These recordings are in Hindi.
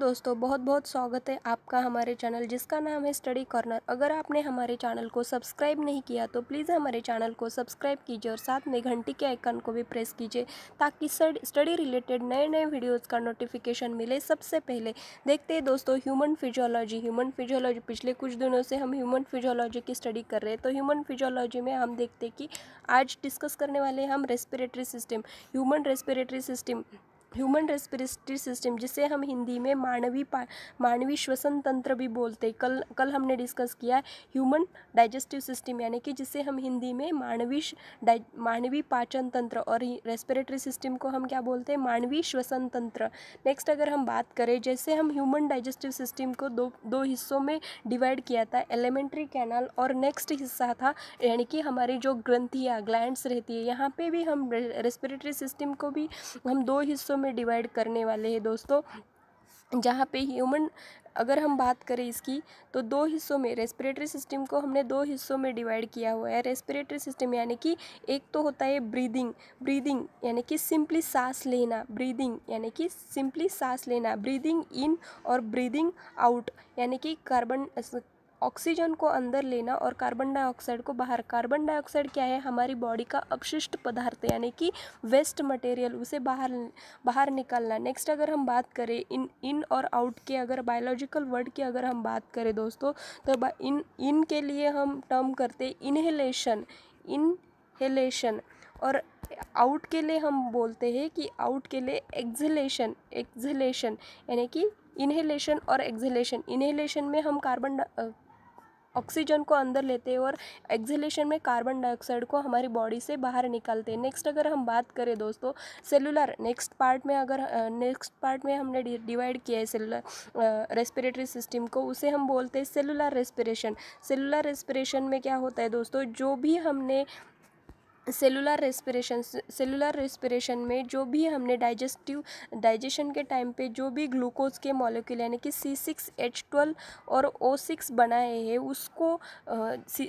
दोस्तों, बहुत बहुत स्वागत है आपका हमारे चैनल जिसका नाम है स्टडी कॉर्नर। अगर आपने हमारे चैनल को सब्सक्राइब नहीं किया तो प्लीज़ हमारे चैनल को सब्सक्राइब कीजिए और साथ में घंटी के आइकन को भी प्रेस कीजिए ताकि स्टडी रिलेटेड नए नए वीडियोज़ का नोटिफिकेशन मिले सबसे पहले। देखते हैं दोस्तों ह्यूमन फिजियोलॉजी पिछले कुछ दिनों से हम ह्यूमन फिजियोलॉजी की स्टडी कर रहे हैं। तो ह्यूमन फिजियोलॉजी में हम देखते हैं कि आज डिस्कस करने वाले हैं हम respiratory system, human respiratory system जिसे हम हिंदी में मानवीय श्वसन तंत्र भी बोलते हैं। कल हमने डिस्कस किया ह्यूमन डाइजेस्टिव सिस्टम, यानी कि जिसे हम हिंदी में मानवीय पाचन तंत्र, और रेस्पिरेटरी सिस्टम को हम क्या बोलते हैं, मानवीय श्वसन तंत्र। नेक्स्ट अगर हम बात करें, जैसे हम ह्यूमन डाइजेस्टिव सिस्टम को दो हिस्सों में डिवाइड किया था, एलिमेंट्री कैनाल और नेक्स्ट हिस्सा था यानी कि हमारी जो ग्रंथियाँ ग्लैंड्स रहती है। यहाँ पे भी हम रेस्पिरेटरी सिस्टम को भी हम दो हिस्सों में डिवाइड करने वाले हैं दोस्तों। जहाँ पे अगर हम बात करें इसकी तो दो हिस्सों में रेस्पिरेटरी सिस्टम को हमने दो हिस्सों में डिवाइड किया हुआ है। रेस्पिरेटरी सिस्टम यानी कि एक तो होता है ब्रीदिंग यानी कि सिंपली सांस लेना, ब्रीदिंग इन और ब्रीदिंग आउट यानी कि ऑक्सीजन को अंदर लेना और कार्बन डाइऑक्साइड को बाहर। कार्बन डाइऑक्साइड क्या है, हमारी बॉडी का अपशिष्ट पदार्थ यानी कि वेस्ट मटेरियल, उसे बाहर निकालना। नेक्स्ट अगर हम बात करें इन और आउट के, अगर बायोलॉजिकल वर्ड की अगर हम बात करें दोस्तों, तो इन के लिए हम टर्म करते इनहेलेशन और आउट के लिए हम बोलते हैं कि आउट के लिए एक्सहेलेशन यानी कि इनहेलेशन और एक्सहेलेशन। इनहेलेशन में हम ऑक्सीजन को अंदर लेते हैं और एक्सहेलेशन में कार्बन डाइऑक्साइड को हमारी बॉडी से बाहर निकालते हैं। नेक्स्ट अगर हम बात करें दोस्तों सेलुलर, नेक्स्ट पार्ट में हमने डिवाइड किया है सेलुलर रेस्पिरेटरी सिस्टम को, उसे हम बोलते हैं सेलुलर रेस्पिरेशन में क्या होता है दोस्तों, जो भी हमने सेलुलर रेस्पिरेशन में जो भी हमने डाइजेशन के टाइम पे जो भी ग्लूकोज के मॉलिक्यूल यानी कि C6H12 और O6 बनाए हैं, उसको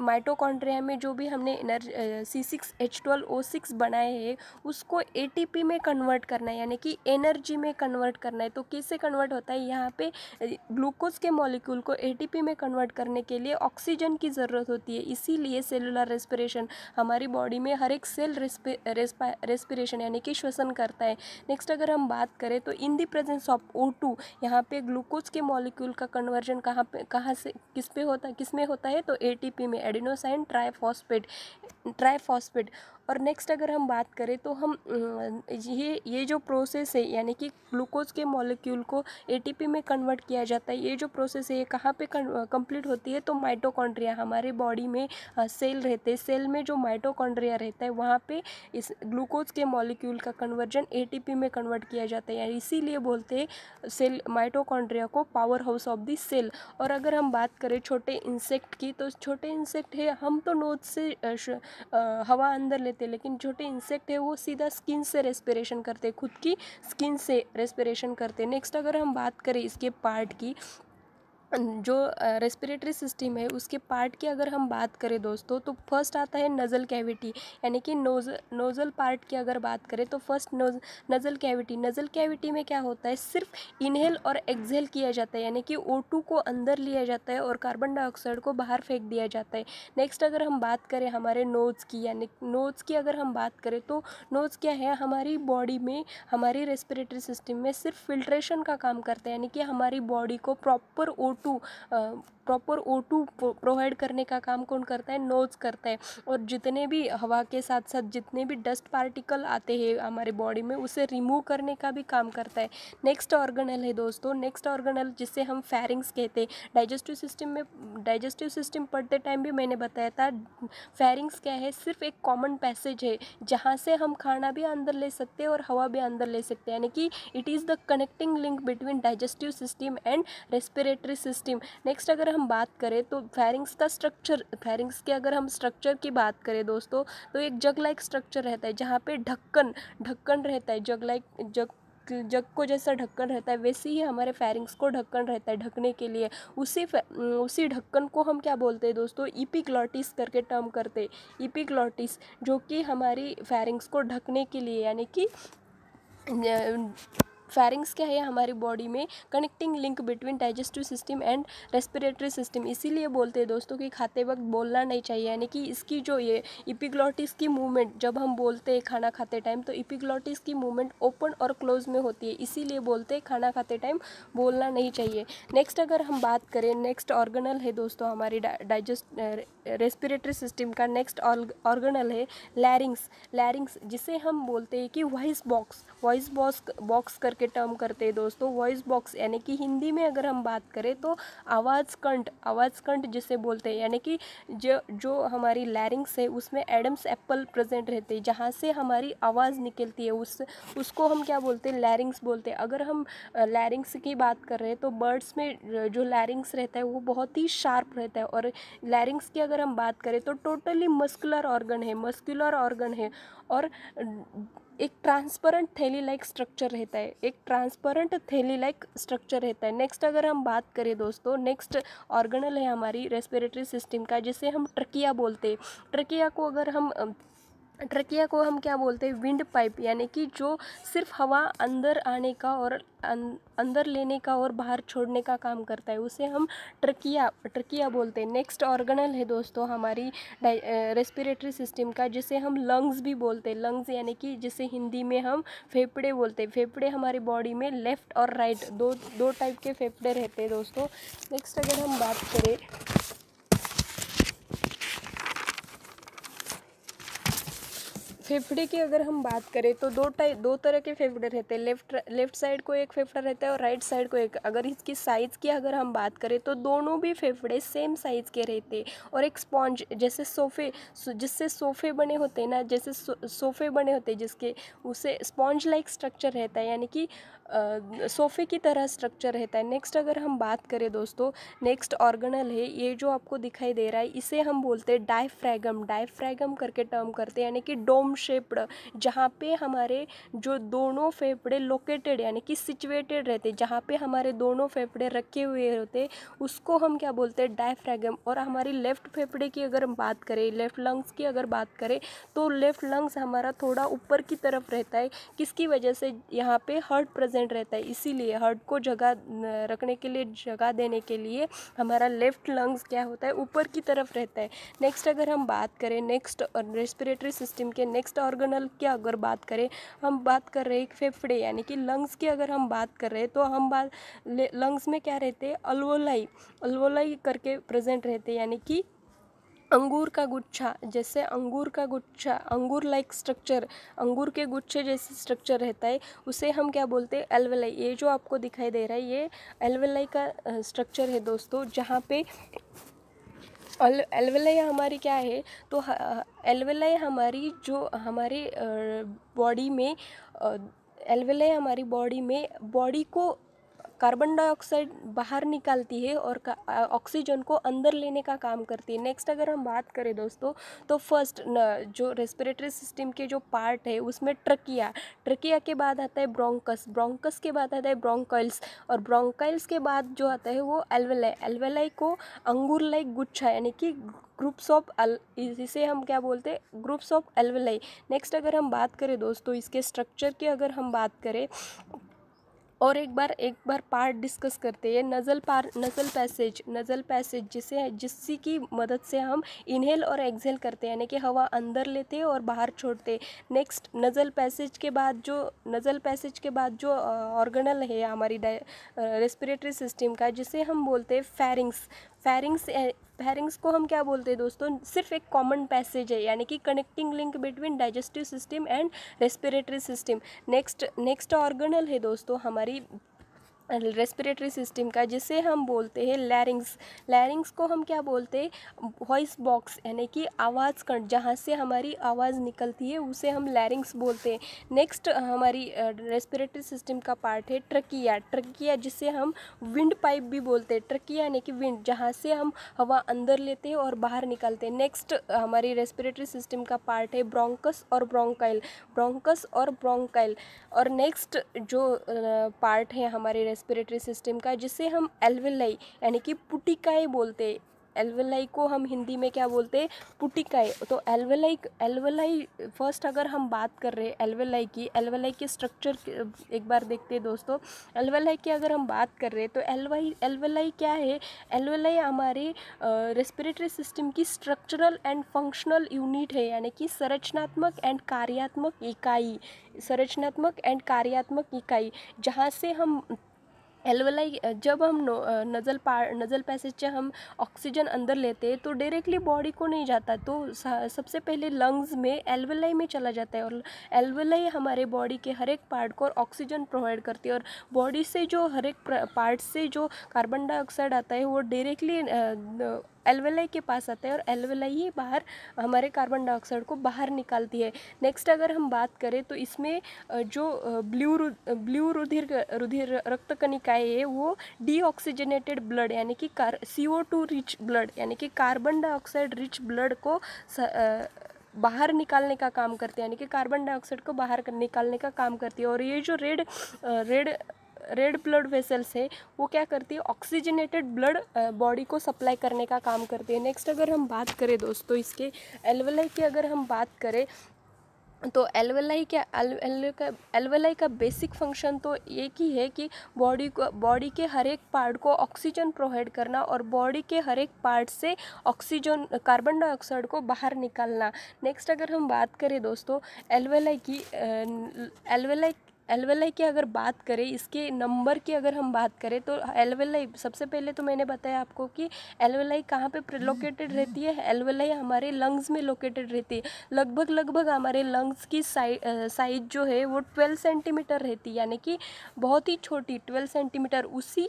माइटोकॉन्ड्रिया में जो भी हमने C6H12 O6 बनाए हैं उसको ATP में कन्वर्ट करना है यानी कि एनर्जी में कन्वर्ट करना है। तो कैसे कन्वर्ट होता है, यहाँ पे ग्लूकोज के मॉलिक्यूल को ATP में कन्वर्ट करने के लिए ऑक्सीजन की ज़रूरत होती है। इसीलिए सेलुलर रेस्पिरेशन हमारी बॉडी में हर एक सेल रेस्पिरेशन यानी कि श्वसन करता है। नेक्स्ट अगर हम बात करें तो in the presence of O2, यहाँ पे ग्लूकोज के मॉलिक्यूल का कन्वर्जन किस में होता है, तो ATP में, एडिनोसाइन ट्राइफॉस्फेट। और नेक्स्ट अगर हम बात करें तो हम ये जो प्रोसेस है यानी कि ग्लूकोज के मॉलिक्यूल को ATP में कन्वर्ट किया जाता है, ये जो प्रोसेस है ये कहाँ पे कंप्लीट होती है, तो माइटोकॉन्ड्रिया, हमारे बॉडी में सेल रहते हैं, सेल में जो माइटोकॉन्ड्रिया रहता है वहाँ पे इस ग्लूकोज के मॉलिक्यूल का कन्वर्जन ATP में कन्वर्ट किया जाता है, यानी इसीलिए बोलते हैं सेल माइटोकॉन्ड्रिया को powerhouse of the cell. और अगर हम बात करें छोटे इंसेक्ट की, तो छोटे इंसेक्ट है, हम तो नोज से हवा अंदर लेते हैं, लेकिन छोटे इंसेक्ट है वो सीधा स्किन से रेस्पिरेशन करते हैं, खुद की स्किन से रेस्पिरेशन करते हैं। नेक्स्ट अगर हम बात करें इसके पार्ट की, जो रेस्पिरेटरी सिस्टम है उसके पार्ट की अगर हम बात करें दोस्तों, तो फर्स्ट आता है नज़ल कैविटी यानी कि नोज़ल पार्ट की अगर बात करें तो फर्स्ट नज़ल कैविटी में क्या होता है, सिर्फ इनहेल और एक्सहेल किया जाता है यानी कि O2 को अंदर लिया जाता है और कार्बन डाइऑक्साइड को बाहर फेंक दिया जाता है। नेक्स्ट अगर हम बात करें हमारे नोज़ की, यानी नोज़ की अगर हम बात करें तो नोज़ क्या है, हमारी बॉडी में, हमारी रेस्पिरेटरी सिस्टम में सिर्फ फिल्ट्रेशन का काम करता है यानी कि हमारी बॉडी को प्रॉपर O2 प्रोवाइड करने का काम कौन करता है, नोज करता है। और जितने भी हवा के साथ साथ जितने भी डस्ट पार्टिकल आते हैं हमारे बॉडी में उसे रिमूव करने का भी काम करता है। नेक्स्ट ऑर्गेनल है दोस्तों, नेक्स्ट ऑर्गेनल जिसे हम फेरिंग्स कहते हैं। डाइजेस्टिव सिस्टम पढ़ते टाइम भी मैंने बताया था, फेरिंग्स क्या है, सिर्फ एक कॉमन पैसेज है जहाँ से हम खाना भी अंदर ले सकते हैं और हवा भी अंदर ले सकते हैं, यानी कि it is the connecting link between digestive system and respiratory system. Next अगर हम बात करें तो फेरिंग्स के अगर हम स्ट्रक्चर की बात करें दोस्तों, तो एक जग लाइक स्ट्रक्चर रहता है जहाँ पे ढक्कन रहता है, जग को जैसा ढक्कन रहता है वैसे ही हमारे फेरिंग्स को ढक्कन रहता है ढकने के लिए। उसी ढक्कन को हम क्या बोलते हैं दोस्तों, इपिग्लॉटिस करके टर्म करते हैं, इपिग्लॉटिस, जो कि हमारी फेरिंग्स को ढकने के लिए यानी कि फेरिंग्स क्या है हमारी बॉडी में connecting link between digestive system and respiratory system. इसीलिए बोलते हैं दोस्तों कि खाते वक्त बोलना नहीं चाहिए, यानी कि इसकी जो ये इपिग्लॉटिस की मूवमेंट, जब हम बोलते हैं खाना खाते टाइम तो इपिग्लॉटिस की मूवमेंट ओपन और क्लोज में होती है, इसीलिए बोलते हैं खाना खाते टाइम बोलना नहीं चाहिए। नेक्स्ट अगर हम बात करें, नेक्स्ट ऑर्गेनल है दोस्तों हमारी रेस्पिरेटरी सिस्टम का नेक्स्ट ऑर्गेनल है लैरिंग्स। लैरिंग्स जिसे हम बोलते हैं कि वॉइस बॉक्स करके टर्म करते हैं दोस्तों। वॉइस बॉक्स यानी कि हिंदी में अगर हम बात करें तो आवाज़ कंठ जिसे बोलते हैं, यानी कि जो हमारी लैरिंग्स है उसमें एडम्स एप्पल प्रेजेंट रहते हैं, जहाँ से हमारी आवाज़ निकलती है उसको हम क्या बोलते हैं, लैरिंग्स बोलते हैं। अगर हम लैरिंग्स की बात कर रहे हैं तो बर्ड्स में जो लैरिंग्स रहता है वो बहुत ही शार्प रहता है, और लैरिंग्स की अगर हम बात करें तो टोटली मस्कुलर ऑर्गन है और एक ट्रांसपेरेंट थैली लाइक स्ट्रक्चर रहता है। नेक्स्ट अगर हम बात करें दोस्तों, नेक्स्ट ऑर्गेनल है हमारी रेस्पिरेटरी सिस्टम का जिसे हम ट्रकिया बोलते हैं। ट्रकिया को हम क्या बोलते हैं, विंड पाइप, यानी कि जो सिर्फ हवा अंदर आने का और अंदर लेने का और बाहर छोड़ने का काम करता है, उसे हम ट्रकिया बोलते हैं। नेक्स्ट ऑर्गेनल है दोस्तों हमारी रेस्पिरेटरी सिस्टम का जिसे हम लंग्स भी बोलते हैं। लंग्स यानी कि जिसे हिंदी में हम फेफड़े बोलते हैं। फेफड़े हमारी बॉडी में लेफ़्ट और राइट दो टाइप के फेफड़े रहते हैं दोस्तों। नेक्स्ट अगर हम बात करें, फेफड़े की अगर हम बात करें तो दो तरह के फेफड़े रहते हैं। लेफ्ट साइड को एक फेफड़ा रहता है और राइट साइड को एक। अगर इसकी साइज़ की अगर हम बात करें तो दोनों भी फेफड़े सेम साइज़ के रहते हैं, और एक स्पॉन्ज जिससे सोफ़े बने होते हैं ना, जैसे सोफ़े बने होते हैं जिसके, उसे स्पॉन्ज लाइक स्ट्रक्चर रहता है, यानी कि सोफ़े की तरह स्ट्रक्चर रहता है। नेक्स्ट अगर हम बात करें दोस्तों, नेक्स्ट ऑर्गेनल है ये जो आपको दिखाई दे रहा है, इसे हम बोलते हैं डायफ्रैगम करके टर्म करते हैं, यानी कि डोम शेप्ड, जहाँ पे हमारे जो दोनों फेफड़े लोकेटेड यानी कि सिचुएटेड रहते, जहाँ पे हमारे दोनों फेफड़े रखे हुए होते, उसको हम क्या बोलते हैं, डायफ्रैगम। और हमारी लेफ़्ट फेफड़े की अगर हम बात करें, लेफ़्ट लंग्स की अगर बात करें तो लेफ़्ट लंग्स हमारा थोड़ा ऊपर की तरफ रहता है, किसकी वजह से, यहाँ पे हार्ट प्रेजेंट रहता है, इसीलिए हार्ट को जगह रखने के लिए, जगह देने के लिए हमारा लेफ़्ट लंग्स क्या होता है, ऊपर की तरफ रहता है। नेक्स्ट अगर हम बात करें, नेक्स्ट रेस्पिरेटरी सिस्टम के नेक्स्ट ऑर्गेनल की अगर बात करें, हम बात कर रहे हैं फेफड़े यानी कि लंग्स की अगर हम बात कर रहे हैं तो हम लंग्स में क्या रहते हैं, अल्वोलाई करके प्रेजेंट रहते हैं, यानी कि अंगूर का गुच्छा, जैसे अंगूर लाइक स्ट्रक्चर, अंगूर के गुच्छे जैसे स्ट्रक्चर रहता है, उसे हम क्या बोलते हैं, एल्वेलाई। ये जो आपको दिखाई दे रहा है ये एल्वेलाई का स्ट्रक्चर है दोस्तों, जहाँ पे एल्वेलाई हमारी क्या है, तो एल्वेलाई हमारी जो हमारे बॉडी में एल्वेलाई हमारी बॉडी में बॉडी को कार्बन डाइऑक्साइड बाहर निकालती है और ऑक्सीजन को अंदर लेने का काम करती है। नेक्स्ट अगर हम बात करें दोस्तों, तो फर्स्ट जो रेस्पिरेटरी सिस्टम के जो पार्ट है उसमें ट्रकिया के बाद आता है ब्रोंकस के बाद आता है ब्रोंकाइल्स, और ब्रोंकाइल्स के बाद जो आता है वो एल्वेलाई को अंगूर लाइक गुच्छा, यानी कि इसे हम क्या बोलते हैं, ग्रुप्स ऑफ एल्वेलाई। नेक्स्ट अगर हम बात करें दोस्तों इसके स्ट्रक्चर की अगर हम बात करें, और एक बार पार्ट डिस्कस करते हैं, नज़ल पैसेज जिसकी की मदद से हम इनहेल और एक्सहेल करते हैं, यानी कि हवा अंदर लेते हैं और बाहर छोड़ते हैं। नेक्स्ट नज़ल पैसेज के बाद जो ऑर्गेनल है हमारी रेस्पिरेटरी सिस्टम का, जिसे हम बोलते हैं फेरिंग्स को हम क्या बोलते हैं दोस्तों, सिर्फ एक कॉमन पैसेज है, यानी कि connecting link between digestive system and respiratory system. Next organelle है दोस्तों हमारी रेस्पिरेटरी सिस्टम का, जिसे हम बोलते हैं लैरिंग्स को हम क्या बोलते हैं, वॉइस बॉक्स, यानी कि आवाज़ कंठ, जहाँ से हमारी आवाज़ निकलती है उसे हम लैरिंग्स बोलते हैं। नेक्स्ट हमारी रेस्पिरेटरी सिस्टम का पार्ट है ट्रकिया, जिसे हम विंड पाइप भी बोलते हैं। ट्रकिया यानी कि विंड, जहाँ से हम हवा अंदर लेते हैं और बाहर निकालते हैं। नेक्स्ट हमारी रेस्पिरेटरी सिस्टम का पार्ट है ब्रोंकस और ब्रोंकाइल। और नेक्स्ट जो पार्ट है हमारे रेस्पिरेटरी सिस्टम का, जिसे हम एल्वेलाई यानी कि पुटिकाएं बोलते हैं। एल्वेलाई को हम हिंदी में क्या बोलते हैं, पुटिकाएं। तो एल्वेलाई फर्स्ट अगर हम बात कर रहे हैं एल्वेलाई की स्ट्रक्चर एक बार देखते हैं दोस्तों। एल्वेलाई की अगर हम बात कर रहे हैं तो एल्वेलाई क्या है, एल्वेलाई हमारे रेस्पिरेटरी सिस्टम की स्ट्रक्चरल एंड फंक्शनल यूनिट है, यानी कि संरचनात्मक एंड कार्यात्मक इकाई, जहाँ से हम एल्वेलाई, जब हम नज़ल पैसेज से हम ऑक्सीजन अंदर लेते हैं तो डायरेक्टली बॉडी को नहीं जाता, तो सबसे पहले लंग्स में एल्वेलाई में चला जाता है, और एल्वेलाई हमारे बॉडी के हर एक पार्ट को ऑक्सीजन प्रोवाइड करती है, और बॉडी से जो हर एक पार्ट से जो कार्बन डाइऑक्साइड आता है वो डायरेक्टली एल्वेलाई के पास आता है, और एल्वेलाई ही बाहर हमारे कार्बन डाइऑक्साइड को बाहर निकालती है। नेक्स्ट अगर हम बात करें तो इसमें जो ब्लू रुधिर रक्त कणिकाएं है वो डीऑक्सीजनेटेड ब्लड यानी कि CO2 रिच ब्लड यानी कि कार्बन डाइऑक्साइड रिच ब्लड को बाहर निकालने का काम करते हैं, यानी कि कार्बन डाइऑक्साइड को बाहर निकालने का काम करती है। और ये जो रेड ब्लड वेसल्स है वो क्या करती है, ऑक्सीजनेटेड ब्लड बॉडी को सप्लाई करने का काम करती है। नेक्स्ट अगर हम बात करें दोस्तों इसके एल्वेलाई की अगर हम बात करें तो एल्वेलाई का बेसिक फंक्शन तो एक ही है कि बॉडी के हर एक पार्ट को ऑक्सीजन प्रोवाइड करना और बॉडी के हर एक पार्ट से ऑक्सीजन कार्बन डाइऑक्साइड को बाहर निकालना। नेक्स्ट अगर हम बात करें दोस्तों एल्वेलाई की अगर बात करें, इसके नंबर की अगर हम बात करें तो एल्वेलाई, सबसे पहले तो मैंने बताया आपको कि एल्वेलाई कहाँ पे लोकेटेड रहती है। एल्वेलाई हमारे लंग्स में लोकेटेड रहती है। लगभग हमारे लंग्स की साइज जो है वो 12 सेंटीमीटर रहती है, यानी कि बहुत ही छोटी 12 सेंटीमीटर। उसी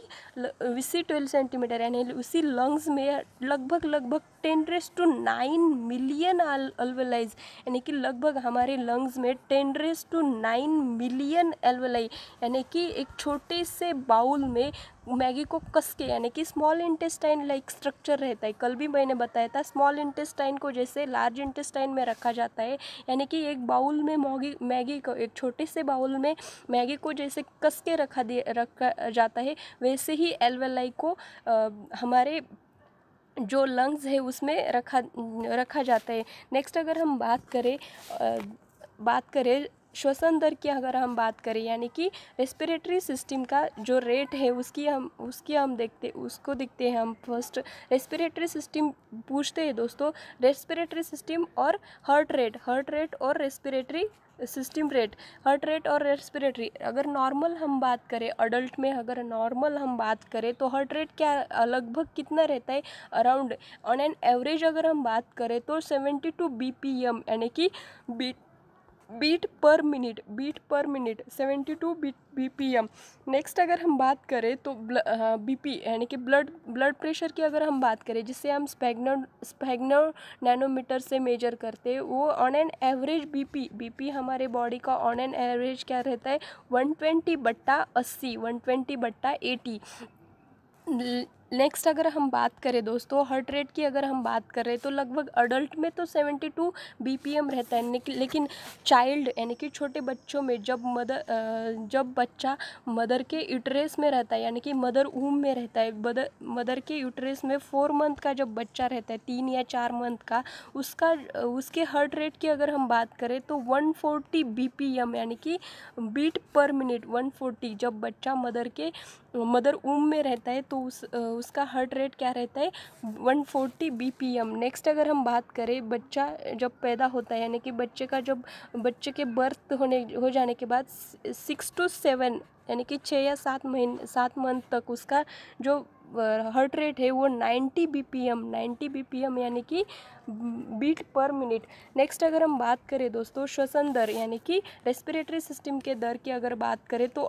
12 सेंटीमीटर यानी उसी लंग्स में लगभग 10⁹ मिलियन एल्वेलाइज, यानी कि लगभग हमारे लंग्स में 10⁹ मिलियन एल्वेलाई, यानी कि एक छोटे से बाउल में मैगी को कस के, यानी कि स्मॉल इंटेस्टाइन लाइक स्ट्रक्चर रहता है। कल भी मैंने बताया था स्मॉल इंटेस्टाइन को जैसे लार्ज इंटेस्टाइन में रखा जाता है, यानी कि एक बाउल में मैगी को, एक छोटे से बाउल में मैगी को जैसे कस के रखा जाता है, वैसे ही एल्वेलाई को हमारे जो लंग्स है उसमें रखा जाता है। नेक्स्ट अगर हम बात करें श्वसन दर की अगर हम बात करें, यानी कि रेस्पिरेटरी सिस्टम का जो रेट है उसको देखते हैं हम। फर्स्ट रेस्पिरेटरी सिस्टम पूछते हैं दोस्तों, रेस्पिरेटरी सिस्टम और हार्ट रेट और respiratory system rate, heart rate और रेस्पिरेटरी। अगर नॉर्मल हम बात करें, अडल्ट में अगर नॉर्मल हम बात करें तो हार्ट रेट क्या लगभग कितना रहता है, अराउंड ऑन एन एवरेज अगर हम बात करें तो 72 BPM यानी कि बीट पर मिनट 72 BPM। नेक्स्ट अगर हम बात करें तो BP यानी कि ब्लड प्रेशर की अगर हम बात करें, जिससे हम स्पैग्नो नैनोमीटर से मेजर करते हैं, वो ऑन एन एवरेज BP हमारे बॉडी का ऑन एन एवरेज क्या रहता है, 120/80 120/80। नेक्स्ट अगर हम बात करें दोस्तों हार्ट रेट की अगर हम बात करें तो लगभग अडल्ट में तो 72 BPM रहता है, लेकिन चाइल्ड यानी कि छोटे बच्चों में जब बच्चा मदर के यूट्रस में रहता है, यानी कि मदर वूम में रहता है, मदर के यूट्रस में 4 मंथ का जब बच्चा रहता है, 3 या 4 मंथ का, उसके हार्ट रेट की अगर हम बात करें तो 140 BPM यानी कि बीट पर मिनट 140। जब बच्चा मदर वूम में रहता है तो उसका हार्ट रेट क्या रहता है, 140 BPM। नेक्स्ट अगर हम बात करें बच्चा जब पैदा होता है, यानी कि बच्चे के बर्थ हो जाने के बाद 6 to 7 यानी कि 6 या 7 मंथ तक उसका जो हार्ट रेट है वो 90 BPM यानी कि बीट पर मिनट। नेक्स्ट अगर हम बात करें दोस्तों श्वसन दर यानी कि रेस्पिरेटरी सिस्टम के दर की अगर बात करें तो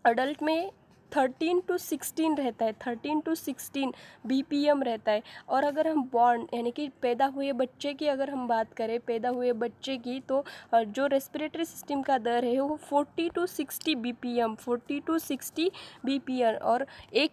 अडल्ट में 13 to 16 रहता है, 13 to 16 BPM रहता है। और अगर हम बॉर्न यानी कि पैदा हुए बच्चे की अगर हम बात करें, पैदा हुए बच्चे की, तो जो रेस्पिरेटरी सिस्टम का दर है वो 40 to 60 BPM। और एक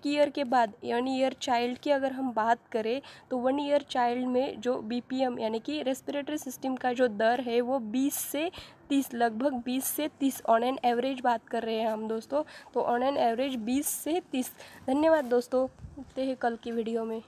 ईयर के बाद 1 ईयर चाइल्ड की अगर हम बात करें तो 1 ईयर चाइल्ड में जो BPM यानी कि रेस्पिरेटरी सिस्टम का जो दर है वो 20 से 30, लगभग 20 से 30 ऑन एन एवरेज बात कर रहे हैं हम दोस्तों। तो ऑन एन एवरेज 20 से 30। धन्यवाद दोस्तों, मिलते हैं कल की वीडियो में।